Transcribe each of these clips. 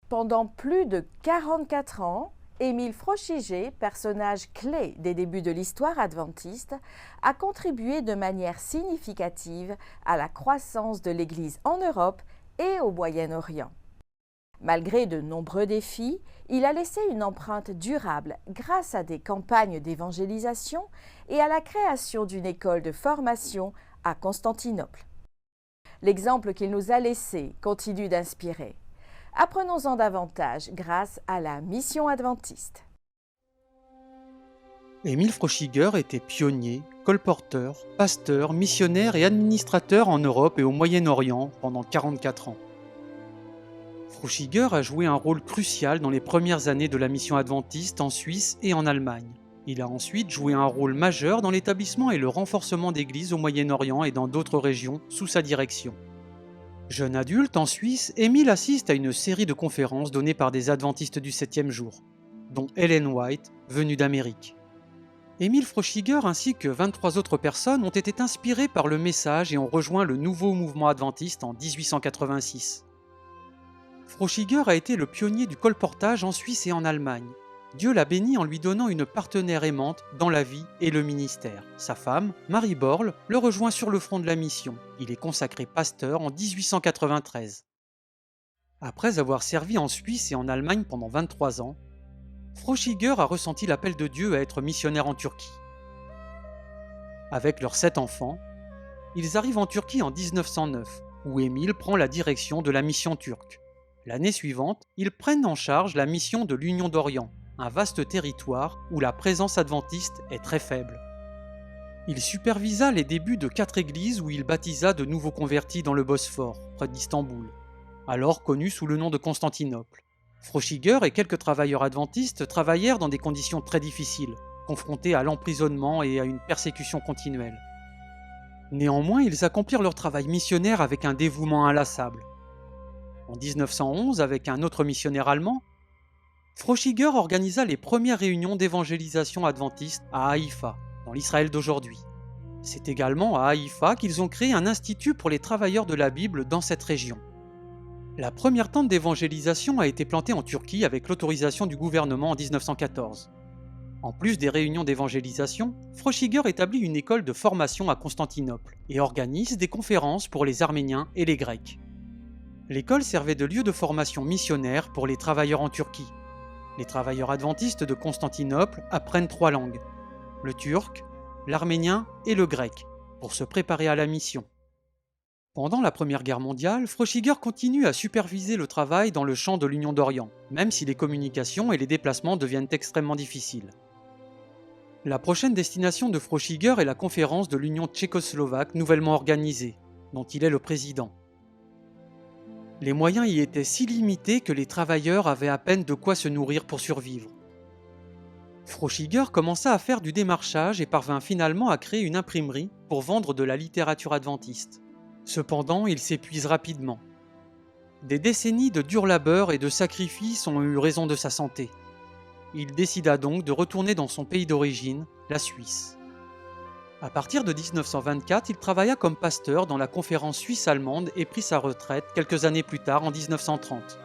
Pendant plus de 44 ans, Émile Froschiger, personnage clé des débuts de l'histoire adventiste, a contribué de manière significative à la croissance de l'Église en Europe et au Moyen-Orient. Malgré de nombreux défis, il a laissé une empreinte durable grâce à des campagnes d'évangélisation et à la création d'une école de formation à Constantinople. L'exemple qu'il nous a laissé continue d'inspirer. Apprenons-en davantage grâce à la mission adventiste. Émile Froschiger était pionnier, colporteur, pasteur, missionnaire et administrateur en Europe et au Moyen-Orient pendant 44 ans. Froschiger a joué un rôle crucial dans les premières années de la mission adventiste en Suisse et en Allemagne. Il a ensuite joué un rôle majeur dans l'établissement et le renforcement d'églises au Moyen-Orient et dans d'autres régions sous sa direction. Jeune adulte en Suisse, Émile assiste à une série de conférences données par des adventistes du 7e jour, dont Ellen White, venue d'Amérique. Émile Froschiger ainsi que 23 autres personnes ont été inspirées par le message et ont rejoint le nouveau mouvement adventiste en 1886. Froschiger a été le pionnier du colportage en Suisse et en Allemagne. Dieu l'a béni en lui donnant une partenaire aimante dans la vie et le ministère. Sa femme, Marie Borle, le rejoint sur le front de la mission. Il est consacré pasteur en 1893. Après avoir servi en Suisse et en Allemagne pendant 23 ans, Froschiger a ressenti l'appel de Dieu à être missionnaire en Turquie. Avec leurs 7 enfants, ils arrivent en Turquie en 1909, où Émile prend la direction de la mission turque. L'année suivante, ils prennent en charge la mission de l'Union d'Orient, un vaste territoire où la présence adventiste est très faible. Il supervisa les débuts de 4 églises où il baptisa de nouveaux convertis dans le Bosphore, près d'Istanbul, alors connu sous le nom de Constantinople. Froschiger et quelques travailleurs adventistes travaillèrent dans des conditions très difficiles, confrontés à l'emprisonnement et à une persécution continuelle. Néanmoins, ils accomplirent leur travail missionnaire avec un dévouement inlassable. En 1911, avec un autre missionnaire allemand, Froschiger organisa les premières réunions d'évangélisation adventiste à Haïfa, dans l'Israël d'aujourd'hui. C'est également à Haïfa qu'ils ont créé un institut pour les travailleurs de la Bible dans cette région. La première tente d'évangélisation a été plantée en Turquie avec l'autorisation du gouvernement en 1914. En plus des réunions d'évangélisation, Froschiger établit une école de formation à Constantinople et organise des conférences pour les Arméniens et les Grecs. L'école servait de lieu de formation missionnaire pour les travailleurs en Turquie. Les travailleurs adventistes de Constantinople apprennent 3 langues, le turc, l'arménien et le grec, pour se préparer à la mission. Pendant la Première Guerre mondiale, Froschiger continue à superviser le travail dans le champ de l'Union d'Orient, même si les communications et les déplacements deviennent extrêmement difficiles. La prochaine destination de Froschiger est la conférence de l'Union tchécoslovaque nouvellement organisée, dont il est le président. Les moyens y étaient si limités que les travailleurs avaient à peine de quoi se nourrir pour survivre. Froschiger commença à faire du démarchage et parvint finalement à créer une imprimerie pour vendre de la littérature adventiste. Cependant, il s'épuise rapidement. Des décennies de dur labeur et de sacrifices ont eu raison de sa santé. Il décida donc de retourner dans son pays d'origine, la Suisse. À partir de 1924, il travailla comme pasteur dans la conférence suisse-allemande et prit sa retraite quelques années plus tard, en 1930.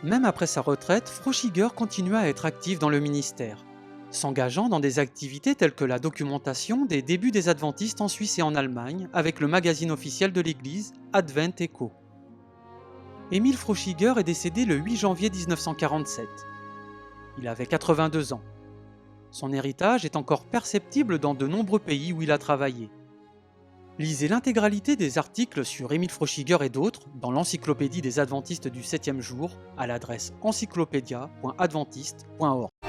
Même après sa retraite, Froschiger continua à être actif dans le ministère, s'engageant dans des activités telles que la documentation des débuts des adventistes en Suisse et en Allemagne avec le magazine officiel de l'Église, Advent Echo. Émile Froschiger est décédé le 8 janvier 1947. Il avait 82 ans. Son héritage est encore perceptible dans de nombreux pays où il a travaillé. Lisez l'intégralité des articles sur Émile Froschiger et d'autres dans l'Encyclopédie des Adventistes du 7e jour à l'adresse encyclopédia.adventiste.org.